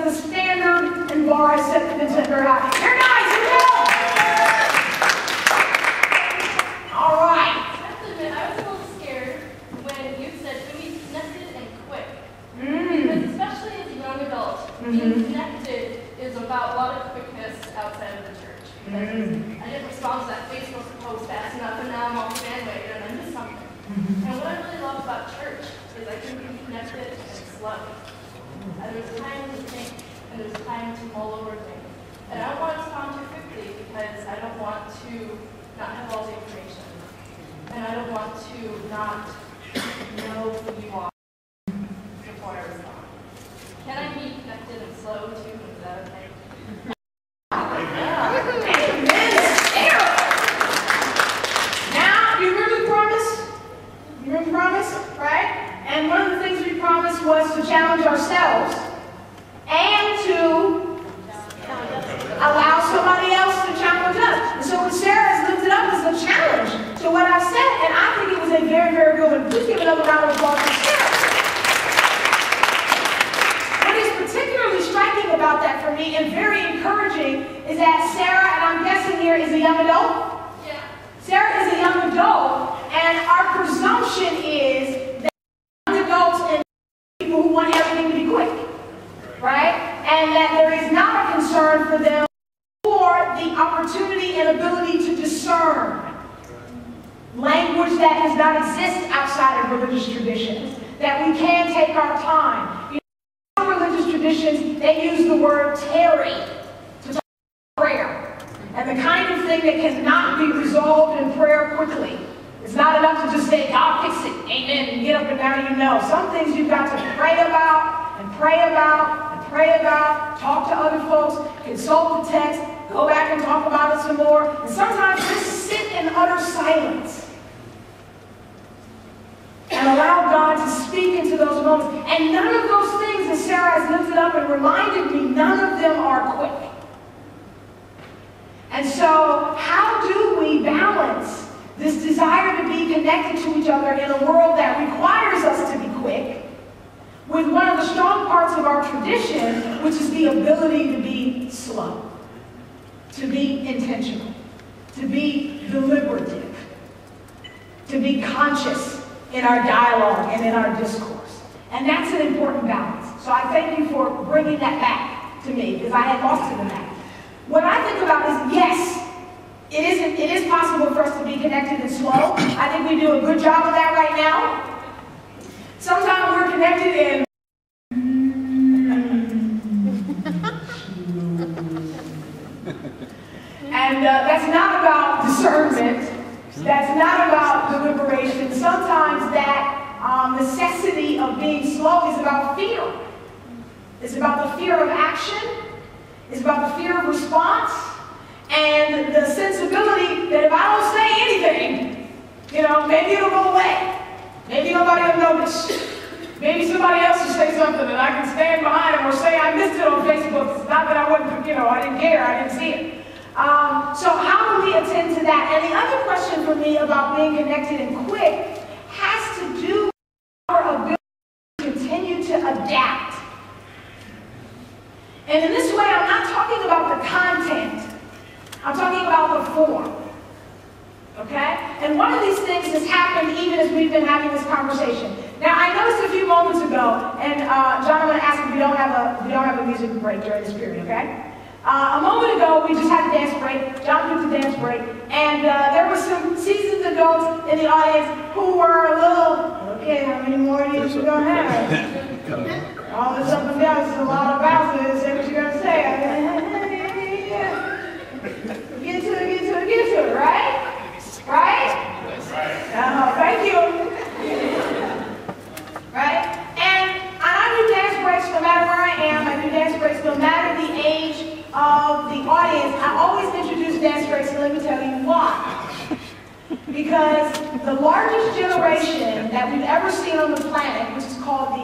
the standard and bar is set very high. Here, guys, here we go! All right. I have to admit, I was a little scared when you said to be connected and quick. Because especially as a young adult, being connected is about a lot of quickness outside of the church. Because I didn't respond to that Facebook post fast enough, and now I'm off the bandwagon and I missed something. And what I really love about church is I can be connected and slow. And there's time to think, and there's time to mull over things. And I don't want to respond too quickly because I don't want to not have all the information. And I don't want to not know who you are before I respond. Can I be connected and slow too? Is that okay? And one of the things we promised was to challenge ourselves and to allow somebody else to challenge us. And so what Sarah has lifted up is a challenge to what I've said, and I think it was a very, very good one. Please give another round of applause for Sarah. What is particularly striking about that for me and very encouraging is that Sarah, and I'm guessing here, is a young adult? Yeah. Sarah is a young adult, and our presumption is who want everything to be quick, right? And that there is not a concern for them for the opportunity and ability to discern language that does not exist outside of religious traditions, that we can take our time. You know, in religious traditions, they use the word tarry to talk about prayer, and the kind of thing that cannot be resolved in prayer quickly. It's not enough to just say, God, fix it, amen, and get up and now you know. Some things you've got to pray about, and pray about, and pray about, talk to other folks, consult the text, go back and talk about it some more, and sometimes just sit in utter silence and allow God to speak into those moments. And none of those things that Sarah has lifted up and reminded me, none of them are quick. And so, how do we balance this desire to be connected to each other in a world that requires us to be quick, with one of the strong parts of our tradition, which is the ability to be slow, to be intentional, to be deliberative, to be conscious in our dialogue and in our discourse. And that's an important balance. So I thank you for bringing that back to me, because I had lost it in that. What I think about is, yes, it is possible for us to be connected and slow. I think we do a good job of that right now. Sometimes we're connected and that's not about discernment. That's not about deliberation. Sometimes that necessity of being slow is about fear. It's about the fear of action. It's about the fear of response. And the sensibility that if I don't say anything, you know, maybe it'll go away. Maybe nobody will notice. Maybe somebody else will say something and I can stand behind them or say I missed it on Facebook. It's not that I wasn't, you know, I didn't care, I didn't see it. So how do we attend to that? And the other question for me about being connected and quick has to do with our ability to continue to adapt. And in this way, I'm not talking about the content. I'm talking about the form, okay? And one of these things has happened even as we've been having this conversation. Now, I noticed a few moments ago, and John, I'm going to ask if we don't have a music break during this period, okay? A moment ago, we just had a dance break. John took the dance break, and there were some seasoned adults in the audience who were a little, okay, how many more years you gonna have? All this up and down, it's a lot of bounces. Say what you're gonna say. Get to it, right? Right? Thank you. Right? And I do dance breaks no matter where I am. I do dance breaks no matter the age of the audience. I always introduce dance breaks, and let me tell you why. Because the largest generation that we've ever seen on the planet, which is called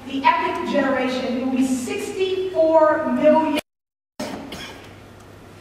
the epic generation, will be 64 million.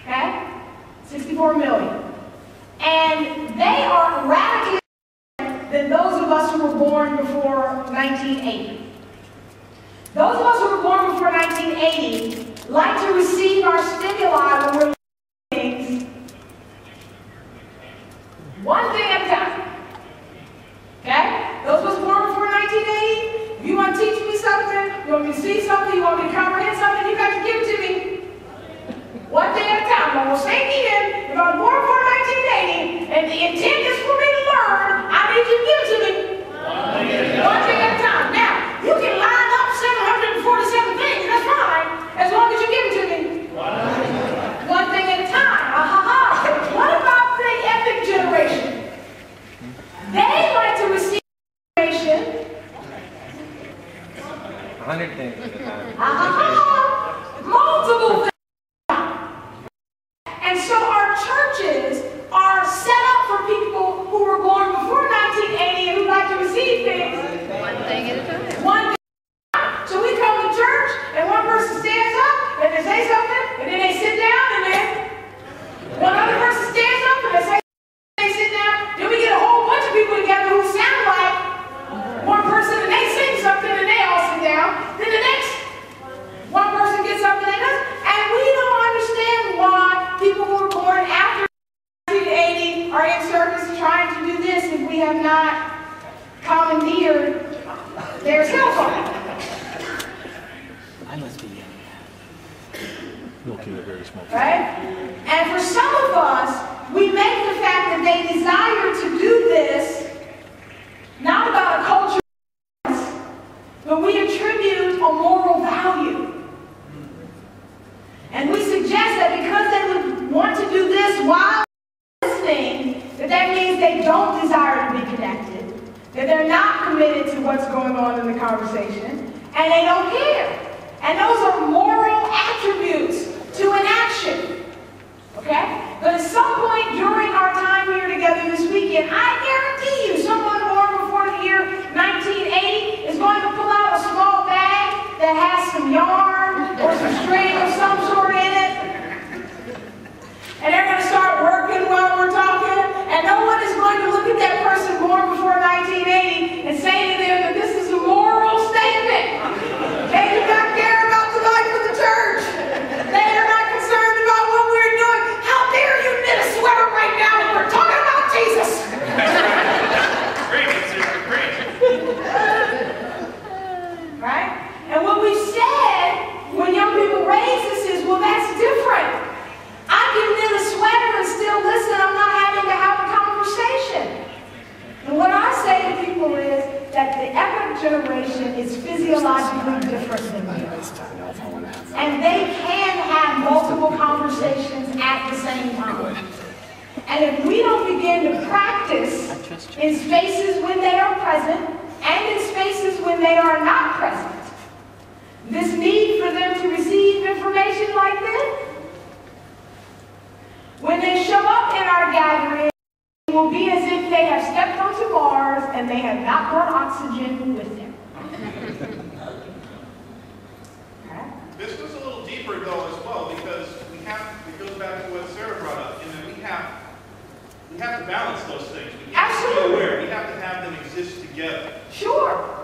Okay? 64 million. And they are radically different than those of us who were born before 1980. Those of us who were born before 1980 like to receive our stimuli when we're things one thing at a time. Okay? Those of us born before 1980, if you want to teach me something, you want me to see something, you want me to comprehend something, you got to give it to me. One thing at a time. I'm going to say again, if I'm born before 1980 and the intent is for me to learn, I need you to give it to me. One thing at a time. Now, you can line up 747 things, that's fine, as long as you give it to me. One thing at a time. What about the epic generation? They like to receive information. 100 things at a time. Multiple things. And so our churches are set up for people who were born before 1980 and who like to receive things. One thing at a time. One thing at a time. So we come to church and one person stands up and they say something and then they sit down and then one other person stands up and they sit down. Then we get a whole bunch of people together who sound like one person and they sing something and they all sit down. Then the next one person gets up and they does. And we don't understand why people who were born after 1980 are in service trying to do this if we have not commandeered their cell phone. I must be young. Milking a very small. Right? And for some of us, we make the fact that they desire to do this not about a culture, but we attribute a moral value. And we suggest that because they would want to do this while listening, that means they don't desire to be connected, that they're not committed to what's going on in the conversation, and they don't care. And those are moral attributes to an action. Okay? But at some point during our time here together this weekend, I guarantee you someone born before the year 1980 is going to pull out a small bag that has some yarn or some string of some sort in it. And they're going to start working while we're talking. And no one is going to look at that person born before 1980 and say to them that this is a moral statement. They do not care about the life of the church. They are not concerned about what we're doing. How dare you knit a sweater right now when we're talking about Jesus? Great, sister, great. Right? And what we said when young people raise this is, well, that's different. I can knit a sweater and still listen. I'm not having to have a conversation. And what I say to people is that the epic generation is physiologically different than we are. And they can have multiple conversations at the same time. And if we don't begin to practice in spaces when they are present and in spaces when they are not present, this need for them to receive information like this, when they show up in our gathering, it will be as if they have stepped onto Mars and they have not brought oxygen with them. This goes a little deeper though as well, because it goes back to what Sarah brought up, in that we have to balance those things. We have to be aware. We have to have them exist together. Sure.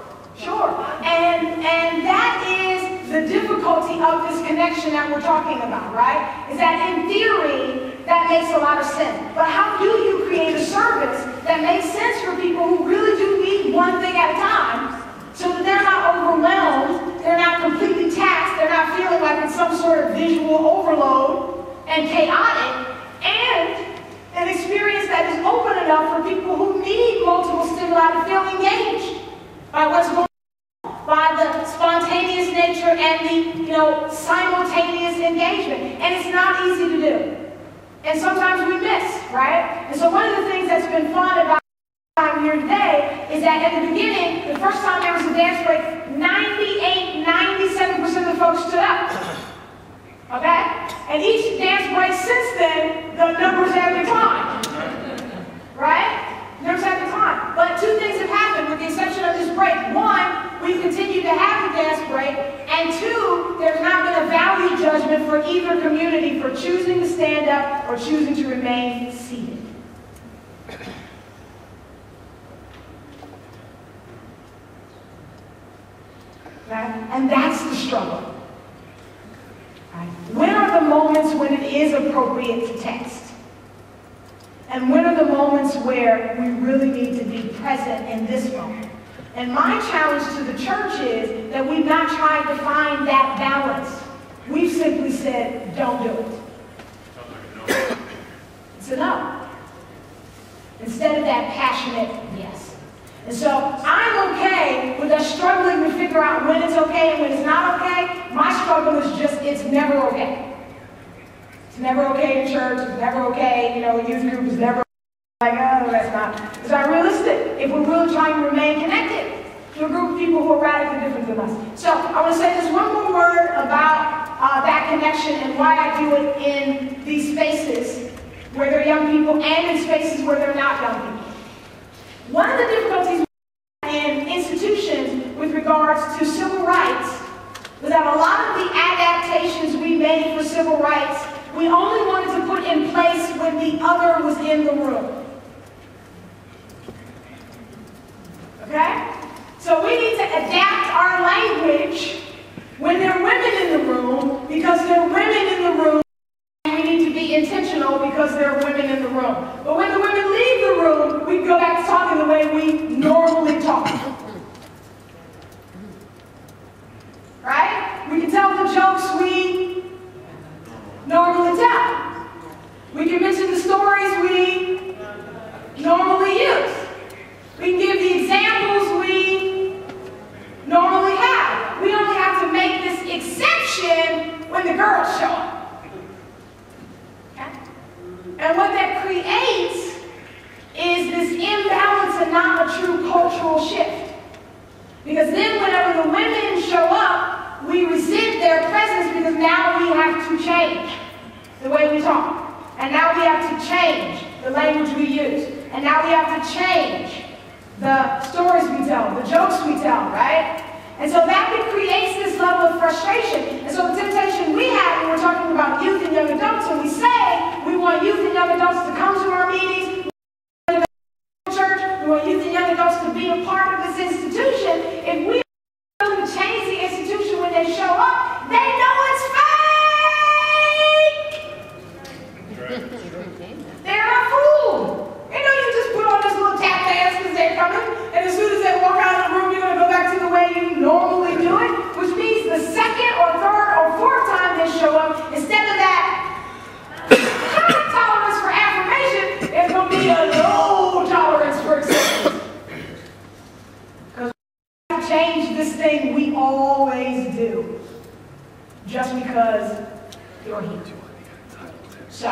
And that is the difficulty of this connection that we're talking about, right? Is that in theory, that makes a lot of sense. But how do you create a service that makes sense for people who really do need one thing at a time, so that they're not overwhelmed, they're not completely taxed, they're not feeling like it's some sort of visual overload and chaotic, and an experience that is open enough for people who need multiple stimuli to feel engaged by what's going on, by the spontaneous nature and the simultaneous engagement. And it's not easy to do. And sometimes we miss, right? And so one of the things that's been fun about time here today is that at the beginning, the first time there was a dance break, 97% of the folks stood up. Okay? And each dance break since then, the numbers have declined. Right? Numbers have declined. But two things have happened with the exception of this break. One, we've continued to have the dance break. And two, there's not been a value judgment for either community for choosing to stand up or choosing to remain seated. Okay? And that's the struggle. Right? When are the moments when it is appropriate to text? And when are the moments where we really need to be present in this moment? And my challenge to the church is that we've not tried to find that balance. We've simply said, don't do it. It's a no. Instead of that passionate yes. And so I'm okay with us struggling to figure out when it's okay and when it's not okay. My struggle is just, it's never okay. It's never okay in church, it's never okay, youth group is never like, oh, that's not. It's not realistic if we're really trying to remain connected to a group of people who are radically different than us. So I want to say this one more word about that connection and why I do it in these spaces where there are young people and in spaces where they're not young people. One of the difficulties in institutions with regards to civil rights was that a lot of the adaptations we made for civil rights, we only wanted to put in place when the other was in the room. Okay? So we need to adapt our language when there are women in the room, because there are women in the room, and we need to be intentional because there are women in the room. But when the women leave the room, we can go back to talking the way we normally talk. Right? We can tell the jokes we normally tell. We can mention the stories we normally use. We can give the examples we normally have. We only have to make this exception when the girls show up. Okay? And what that creates is this imbalance and not a true cultural shift. Because then whenever the women show up, we resent their presence because now we have to change the way we talk. And now we have to change the language we use. And now we have to change the stories we tell, the jokes we tell, right? And so that creates this level of frustration. And so the temptation we have when we're talking about youth and young adults, when we say we want youth and young adults to come to our meetings, we want youth and young adults to be a part of this institution, if we are to change the institution when they show up, they know it's fake! They're not fooled. They know you just put on this little tap dance because they're coming, and as soon as they walk out of the room, you're going to go back to the way you normally do it, which means the second or third or fourth time they show up, instead of that tolerance for affirmation, there's going to be a low tolerance for acceptance. Because we have to change this thing we always do, just because you're here. So,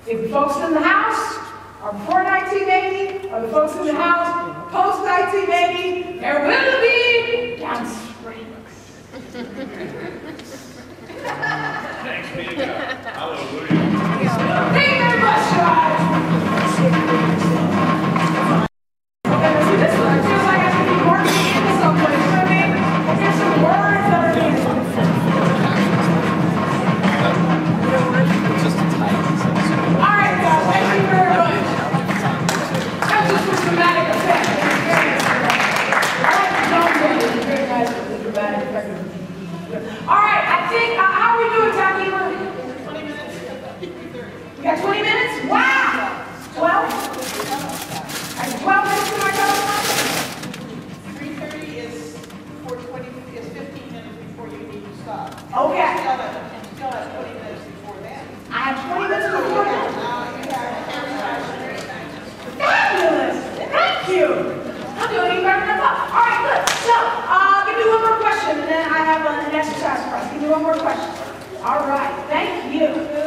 if the folks in the house are before 1980, or the folks in the house post-1980, there will be downspring. Thanks be to God. Hallelujah. Thank you very much, guys. Okay, see, this one feels like I should be working into someplace, you know what I mean? There's some words that are needed. Just a tiny. All right, guys, thank you very much. That's just for dramatic effect. I like the drum roll. It's very nice for the dramatic effect. All right, I think, how are we doing, timekeeper? 20 minutes. You got 20 minutes? Wow! 12? I have 12 minutes to my time? 3:30 is 15 minutes before you need to stop. Okay. Still have 20 minutes before then. I have 20 minutes before that. You have Fabulous! Thank you! I'm doing even better than I thought. All right, good. So, give me one more question, and then I have an exercise for us. Give me one more question. All right, thank you.